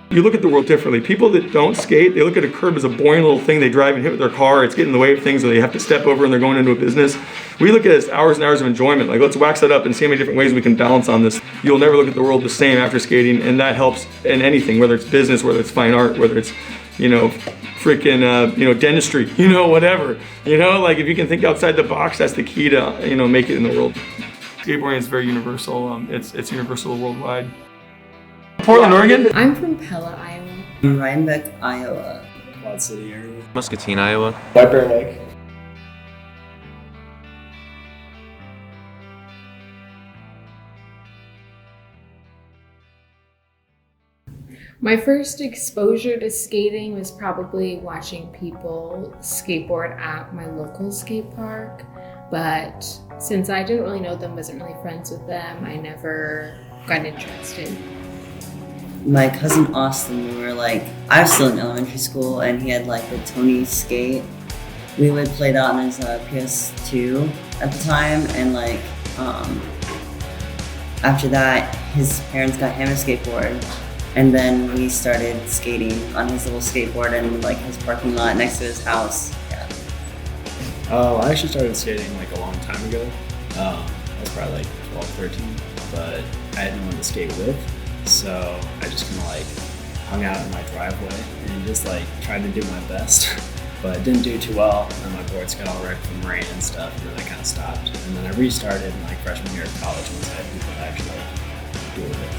You look at the world differently. People that don't skate, they look at a curb as a boring little thing they drive and hit with their car. It's getting in the way of things, or they have to step over and they're going into a business. We look at it as hours and hours of enjoyment. Like, let's wax that up and see how many different ways we can balance on this. You'll never look at the world the same after skating, and that helps in anything, whether it's business, whether it's fine art, whether it's, freaking, dentistry, whatever. Like, if you can think outside the box, that's the key to, make it in the world. Skateboarding is very universal. It's universal worldwide. Portland, Oregon? I'm from Pella, Iowa. Rhinebeck, Iowa. Quad City area. Muscatine, Iowa. White Bear Lake. My first exposure to skating was probably watching people skateboard at my local skate park, but since I didn't really know them, wasn't really friends with them, I never got interested. My cousin Austin, I was still in elementary school, and he had the Tony skate. We would play that on his PS2 at the time, and after that, his parents got him a skateboard, and then we started skating on his little skateboard in his parking lot next to his house. Yeah. I actually started skating a long time ago. I was probably 12, 13, but I had no one to skate with. So I just kind of hung out in my driveway and just tried to do my best, but didn't do too well. And my boards got all wrecked from rain and stuff, and then I kind of stopped. And then I restarted in freshman year of college once I had people to actually do it with.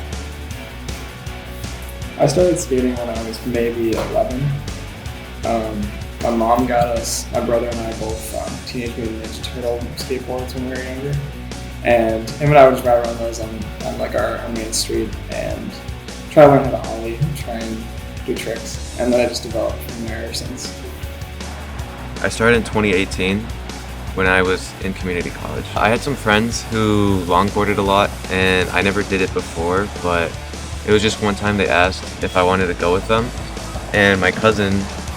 I started skating when I was maybe 11. My mom got us, my brother and I both, Teenage Mutant Ninja Turtle skateboards when we were younger. And him and I would just ride around those on our main street and try to learn how to ollie and try and do tricks. And then I just developed from there ever since. I started in 2018 when I was in community college. I had some friends who longboarded a lot, and I never did it before, but it was just one time they asked if I wanted to go with them. And my cousin,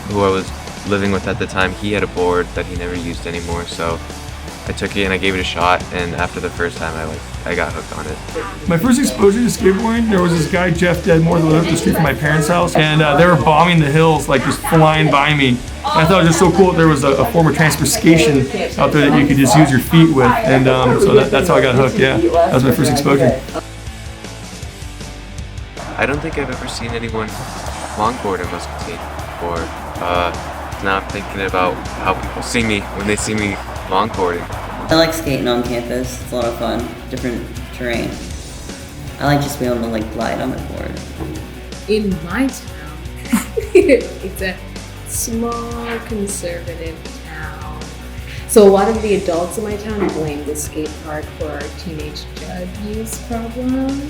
who I was living with at the time, he had a board that he never used anymore, so I took it and I gave it a shot, and after the first time I got hooked on it. My first exposure to skateboarding, there was this guy, Jeff Deadmore, that lived up the street from my parents' house, and they were bombing the hills, just flying by me. And I thought it was just so cool that there was a form of transportation out there that you could just use your feet with, and so that's how I got hooked, yeah. That was my first exposure. I don't think I've ever seen anyone longboard in Muscatine before. Now I'm thinking about how people see me when they see me longboarding. I like skating on campus. It's a lot of fun. Different terrain. I like just being able to glide on my board. In my town, it's a small conservative town. So a lot of the adults in my town blame the skate park for our teenage drug use problem.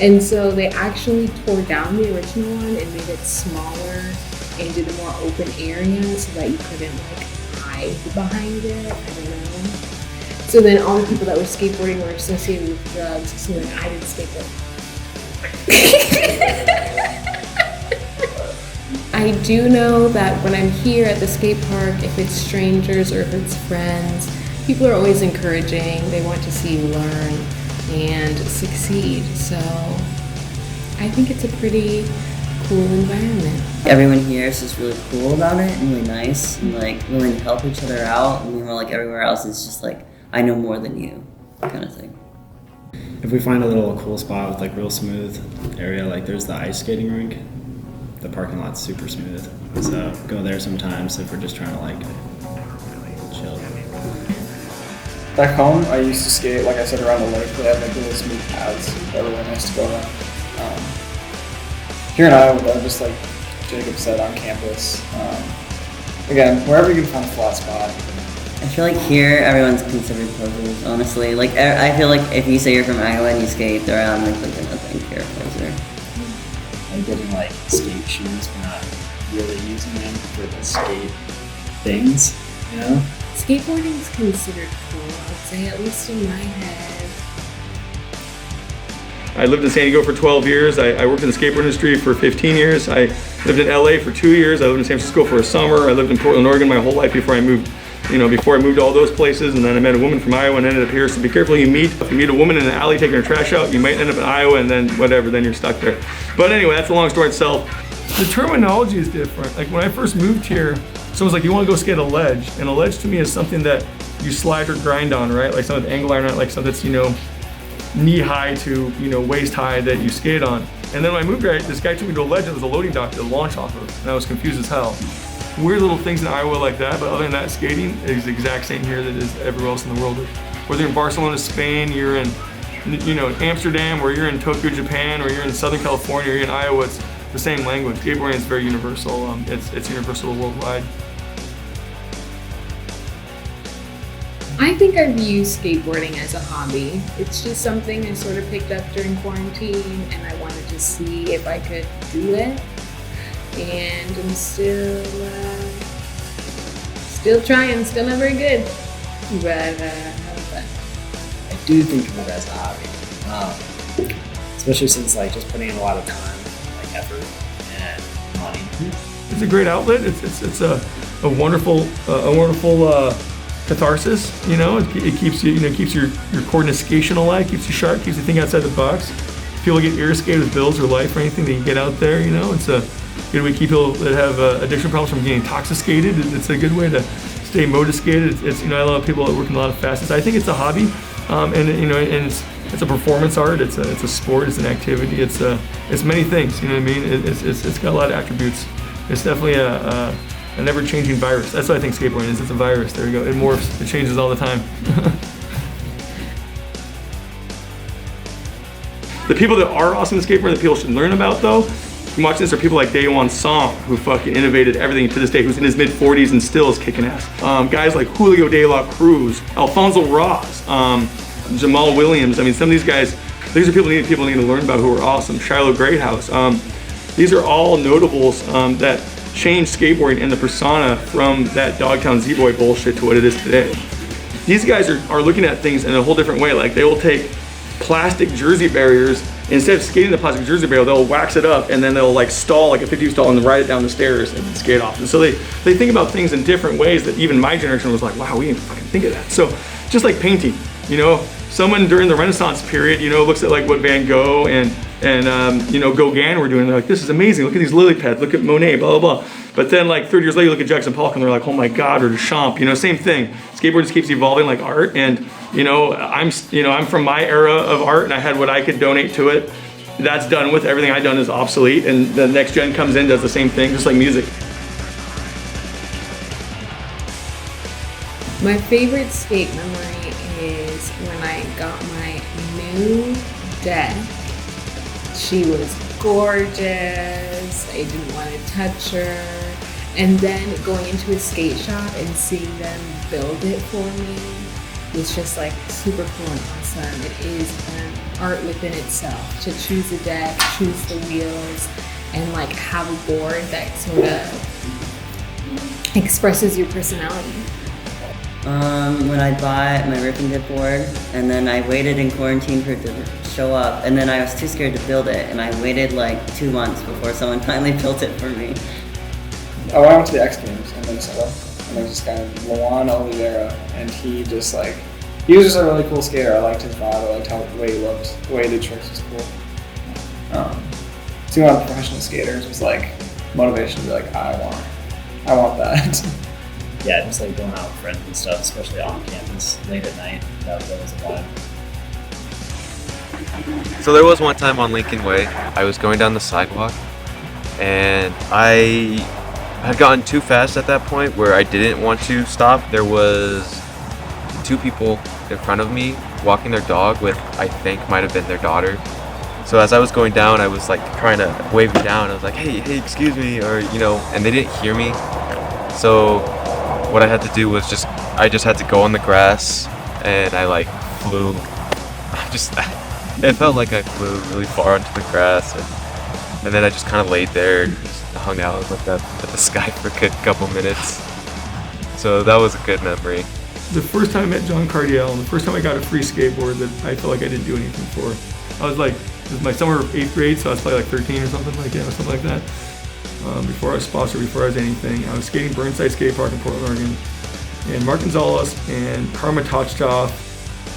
And so they actually tore down the original one and made it smaller and did a more open area so that you couldn't hide behind it. I don't know. So then all the people that were skateboarding were associated with drugs, so then I didn't skateboard. I do know that when I'm here at the skate park, if it's strangers or if it's friends, people are always encouraging. They want to see you learn and succeed. So I think it's a pretty cool environment. Everyone here is just really cool about it and really nice and willing to help each other out. And everywhere else is just I know more than you kind of thing. If we find a little cool spot with real smooth area, there's the ice skating rink. The parking lot's super smooth, so go there sometimes if we're just trying to really chill. Back home, I used to skate, like I said, around the lake. They had really smooth paths that were really nice to go around. Here in Iowa, though, just like Jacob said, on campus. Again, wherever you can find a flat spot. I feel here everyone's considered posers, honestly. I feel if you say you're from Iowa and you skate, they're on they're gonna think you're a poser. Getting skate shoes, but not really using them for the skate things, Skateboarding is considered cool, I'd say, at least in my head. I lived in San Diego for 12 years. I worked in the skateboard industry for 15 years. I lived in LA for 2 years. I lived in San Francisco for a summer. I lived in Portland, Oregon my whole life before I moved you know, before I moved to all those places, and then I met a woman from Iowa and ended up here. So be careful who you meet. If you meet a woman in an alley taking her trash out, you might end up in Iowa, and then whatever, then you're stuck there. But anyway, that's a long story itself. The terminology is different. Like when I first moved here, someone's like, you want to go skate a ledge? And a ledge to me is something that you slide or grind on, right? Like something with angle iron on it, like something that's, you know, knee high to, you know, waist high that you skate on. And then when I moved here, this guy took me to a ledge that was a loading dock to launch off of, and I was confused as hell. Weird little things in Iowa like that, but other than that, skating is the exact same here that it is everywhere else in the world. Whether you're in Barcelona, Spain, you're in, you know, Amsterdam, or you're in Tokyo, Japan, or you're in Southern California, or you're in Iowa, it's the same language. Skateboarding is very universal. It's universal worldwide. I think I view skateboarding as a hobby. It's just something I sort of picked up during quarantine, and I wanted to see if I could do it. And I'm still trying, still not very good, but having fun. I do think of it as a hobby, especially since like just putting in a lot of time, like effort and money. It's a great outlet. It's a wonderful catharsis. You know, it keeps you, keeps your coordination alive, keeps you sharp, keeps you thinking outside the box. If people get irritated with bills or life or anything, they can get out there. You know, it's a good way to keep people that have addiction problems from getting intoxicated. It's a good way to stay motivated. It's, you know, I love people that work in a lot of facets. I think it's a hobby, and you know, and it's a performance art. It's a sport. It's an activity. It's many things. You know what I mean? It's got a lot of attributes. It's definitely a never-changing virus. That's what I think skateboarding is. It's a virus. There you go. It morphs. It changes all the time. The people that are awesome in skateboarding, that people should learn about, though, I'm watching this, are people like Daewon Song, who fucking innovated everything to this day, who's in his mid-40s and still is kicking ass. Guys like Julio De La Cruz, Alfonso Ross, Jamal Williams. I mean, some of these guys, these are people need to learn about who are awesome. Shiloh Greathouse. These are all notables that changed skateboarding and the persona from that Dogtown Z-Boy bullshit to what it is today. These guys are looking at things in a whole different way. Like, they will take plastic jersey barriers, instead of skating the plastic jersey barrier, they'll wax it up and then they'll like stall, like a 50 stall, and ride it down the stairs and skate off. And so they think about things in different ways that even my generation was like, wow, we didn't fucking think of that. So just like painting, you know, someone during the Renaissance period, you know, looks at like what Van Gogh and you know, Gauguin were doing. They're like, this is amazing. Look at these lily pads. Look at Monet, blah, blah, blah. But then like 30 years later, you look at Jackson Pollock and they're like, oh my God, or Duchamp, you know, same thing. Skateboarding just keeps evolving like art. And, you know, I'm from my era of art, and I had what I could donate to it. That's done with. Everything I've done is obsolete, and the next gen comes in, does the same thing, just like music. My favorite skate memory is when I got my new deck. She was gorgeous. I didn't want to touch her. And then going into a skate shop and seeing them build it for me was just like super cool and awesome. It is an art within itself to choose a deck, choose the wheels, and like have a board that sort of expresses your personality. When I bought my Rip and Dip board, and then I waited in quarantine for it to show up, and then I was too scared to build it, and I waited like 2 months before someone finally built it for me. I went to the X Games in Minnesota, and there was this guy, Luan Oliveira, and he was just a really cool skater. I liked his vibe, I liked the way he looked, the way he did tricks was cool. Seeing a lot of professional skaters was like motivation to be like, I want that. Yeah, just like going out with friends and stuff, especially on campus late at night. That was a vibe. So there was one time on Lincoln Way, I was going down the sidewalk, and I had gotten too fast at that point where I didn't want to stop. There was 2 people in front of me walking their dog with, I think, might have been their daughter. So as I was going down, I was like trying to wave them down. I was like, hey, excuse me, or, you know, and they didn't hear me. So what I had to do was I just had to go on the grass, and I like flew. It felt like I flew really far onto the grass, and then I just kind of laid there and just hung out and looked up at the sky for a good couple minutes. So that was a good memory. The first time I met John Cardiel, and the first time I got a free skateboard that I felt like I didn't do anything for, I was like, it was my summer of 8th grade, so I was probably like 13 or something like that, something like that. Before I was sponsored, before I was anything. I was skating Burnside Skate Park in Portland, Oregon. and Mark Gonzalez and Karma Tochtoff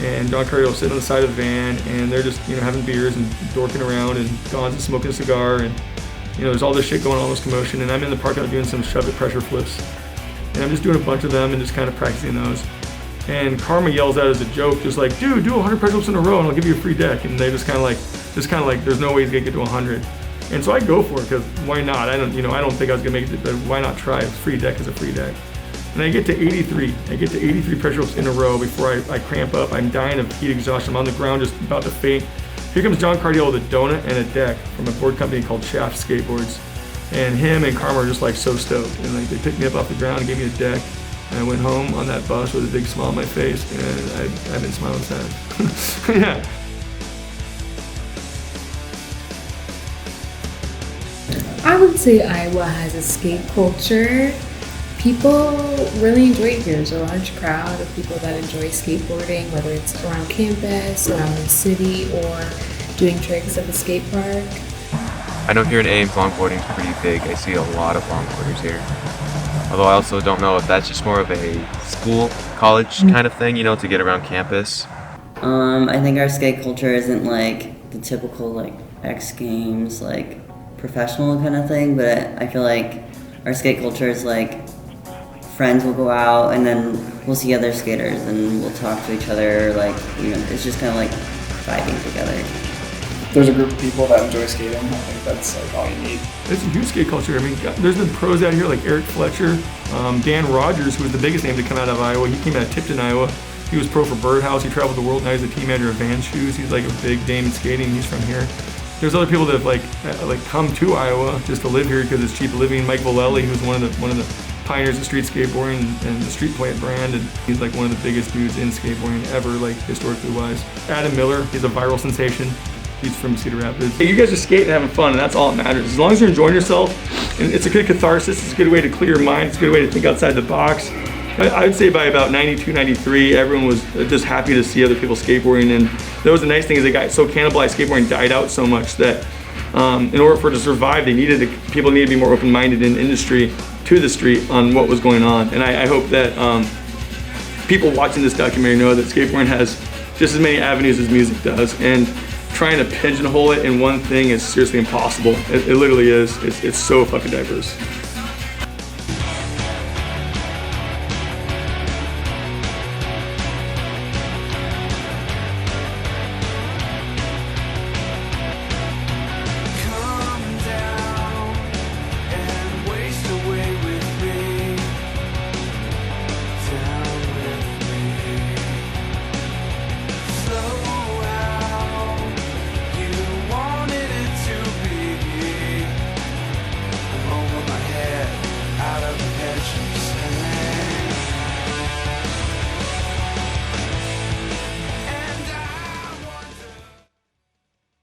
and John Cardio sitting on the side of the van, and they're just, you know, having beers and dorking around, and Gon's smoking a cigar, and, you know, there's all this shit going on, all this commotion, and I'm in the parking lot doing some shove-it pressure flips, and I'm just doing a bunch of them and just kind of practicing those. And Karma yells out as a joke, just like, dude, do 100 pressure flips in a row and I'll give you a free deck. And they just kind of like, there's no way he's gonna get to 100. And so I go for it, because why not? I don't think I was gonna make it, but why not try? Free deck is a free deck. And I get to 83. I get to 83 pressure flips in a row before I cramp up. I'm dying of heat exhaustion. I'm on the ground just about to faint. Here comes John Cardiel with a donut and a deck from a board company called Shaft Skateboards. And him and Karma are just like so stoked. And like they picked me up off the ground and gave me a deck. And I went home on that bus with a big smile on my face, and I've been smiling since. Yeah. I would say Iowa has a skate culture. People really enjoy it here. There's a large crowd of people that enjoy skateboarding, whether it's around campus, around the city, or doing tricks at the skate park. I know here in Ames, longboarding is pretty big. I see a lot of longboarders here. Although I also don't know if that's just more of a school, college kind of thing, you know, to get around campus. I think our skate culture isn't like the typical like X Games, like professional kind of thing, but I feel like our skate culture is like friends will go out and then we'll see other skaters and we'll talk to each other, like, you know, it's just kind of like vibing together. There's a group of people that enjoy skating. I think that's like all you need. It's a huge skate culture. I mean, there's been pros out here like Eric Fletcher, Dan Rogers, who was the biggest name to come out of Iowa. He came out of Tipton, Iowa. He was pro for Birdhouse. He traveled the world. Now he's a team manager of Vans Shoes. He's like a big name in skating. He's from here. There's other people that have like come to Iowa just to live here because it's cheap living. Mike Vallely, who's one of the pioneers of street skateboarding and the Street Plant brand, and he's like one of the biggest dudes in skateboarding ever, like historically wise. Adam Miller, he's a viral sensation. He's from Cedar Rapids. You guys are skating and having fun, and that's all that matters. As long as you're enjoying yourself, and it's a good catharsis, it's a good way to clear your mind, it's a good way to think outside the box. I would say by about 92, 93, everyone was just happy to see other people skateboarding, and that was the nice thing is they got so cannibalized, skateboarding died out so much that in order for it to survive, people needed to be more open-minded in industry to the street on what was going on. And I hope that people watching this documentary know that skateboarding has just as many avenues as music does, and trying to pigeonhole it in one thing is seriously impossible. It literally is. It's so fucking diverse.